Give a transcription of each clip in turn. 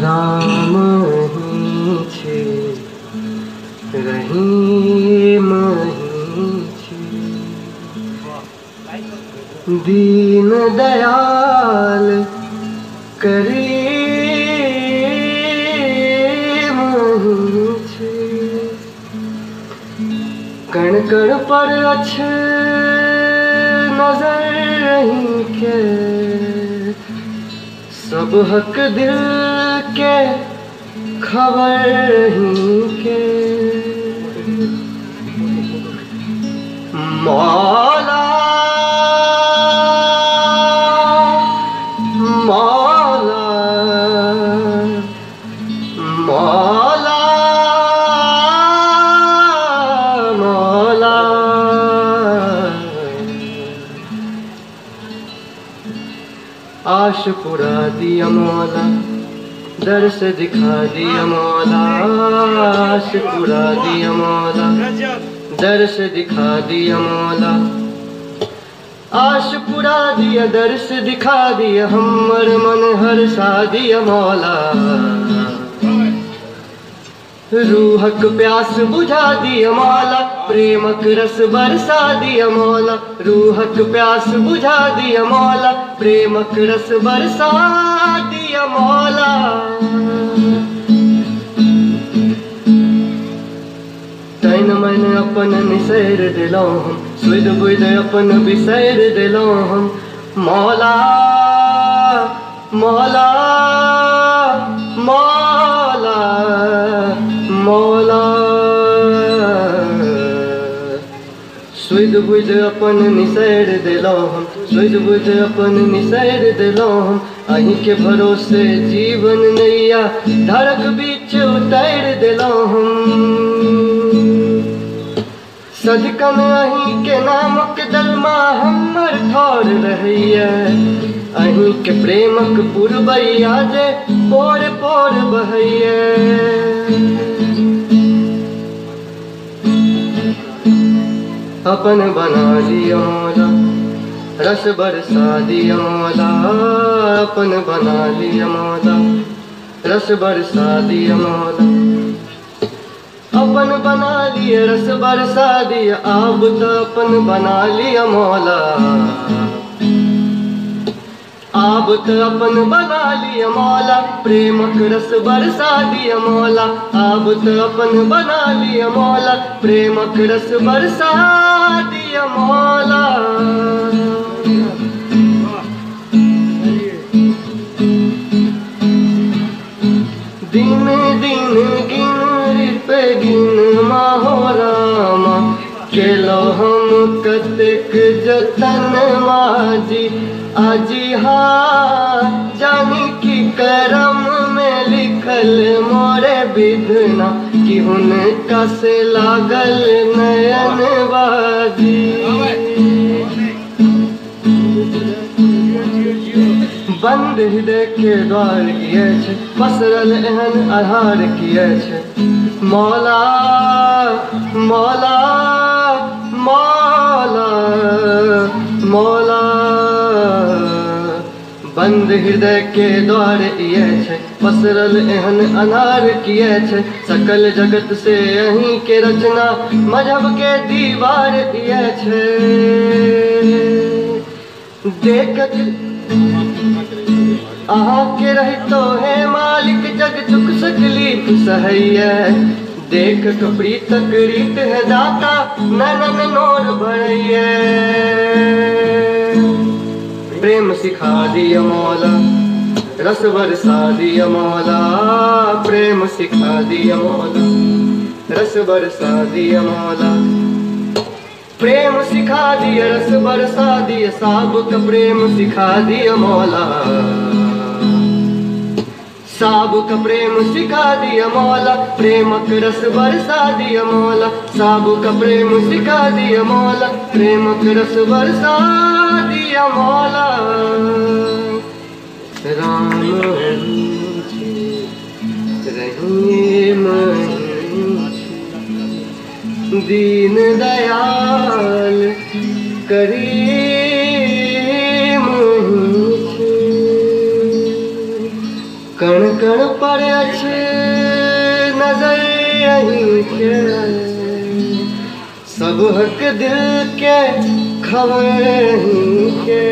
राम ही छे रहीम ही छे, दीन दयाल करीम ही छे। कण कण पर अच्छे नजर रही के, सब हक दिल के खबर रही के। मौला मौला मौला मौला, आश पुरा दिया मौला, दर्श दिखा दिया मौला। आश पुरा दिया मौला, दर्श दिखा दिया मौला। आश पुरा दिया, दर्श दिखा दिया, हमर मन हर्षा दिया मौला। रूहक प्यास बुझा दिया मौला, प्रेमक रस बरसा दिया मौला। रूहक प्यास बुझा दिया मौला, प्रेमक रस बरसा दिया मौला। तैन मन अपन निसैर दिलों हम, सुध बुध अपन बिसैर दिलों हम। मौला मौला मौला मौला, सुध बुध अपन निसैर दिलों हम, सुध बुध अपन निसैर दिलों हम। अहीं के भरोसे जीवन नैया धड़क बीच उतैर दिलों हम। सदकन अहीं के नामक दलमा हमर ठौर रहिए। अहीं के प्रेमक पुरबैया जे पोर पोर बहैये। अपन बना दिया मौला, रस बरसा दिया मौला। अपन बना लिया मौला, रस बरसा दिया मौला। अपन बना लिया, रस बरसा दिया, अब तो अपन बना लिया मौला। अब तो अपन बना लिया मौला, प्रेमक रस बरसा दिया मौला। अब तो अपन बना लिया मौला, प्रेमक रस बरसा दिया मौला। दिन दिन गिन पे गिन माहो रामा, केलो हम कतेक जतन माजी। आजी हाँ जानी की करम में लिखल मोरे विधना, कि हुनका से लागल नयन बाजी। बंद हृदय के द्वार किए छे, पसरल एहन आधार किए छे। मौला मौला मौला मौला, बंद हृदय के द्वार किए छे, पसरल एहन अनार किए छे। सकल जगत से अहीं के रचना, मजहब के दीवार किए छे। देखत अहाँ के रहितो है मालिक, जग दुख तकलीफ सहैया। देख प्रीतक रीत है दाता, नैनन नोर भरैया। प्रेम सिखा दिया मौला, रस बरसा दिया मौला। प्रेम सिखा दिया मौला, रस बरसा दिया मौला। प्रेम सिखा दिया, रस बरसा दिया, साबुक प्रेम सिखा दिया मौला। साबुक प्रेम सिखा दिया मौला, प्रेमक रस बरसा दिया मौला। साबुक प्रेम सिखा दिया मौला, प्रेमक रस बरसा दिया मौला। राम रहीम दीन दयाल करीम, कण कण पर नहीं के, सब हक दिल के खबर नहीं के।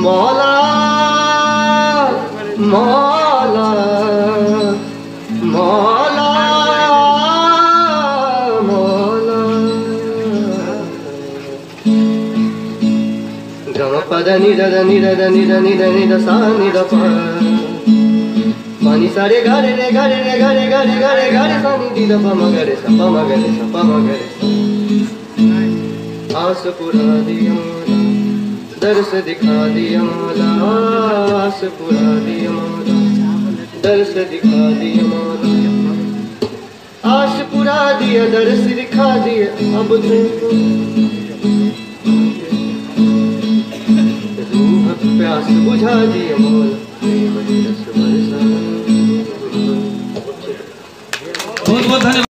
मौला मौला मौला मौला। गम पद नि द नि द नि द नि द नि द सा नि द प पानी सारे गारे रे गारे रे गारे गारे गारे गारे सा नि दी द प म ग रे सा प म ग रे सा प म ग रे सा। आस पुरा दिया मौला, दर्श दिखा दिया मौला, आस पुरा दिया मौला, दर्श दिखा दिया मौला, आस पुरा दिया, दर्श दिखा दिया। अब तुमको रूह प्यास बुझा दिया मौला, प्रेम रस बरसा। बहुत बहुत धन्यवाद।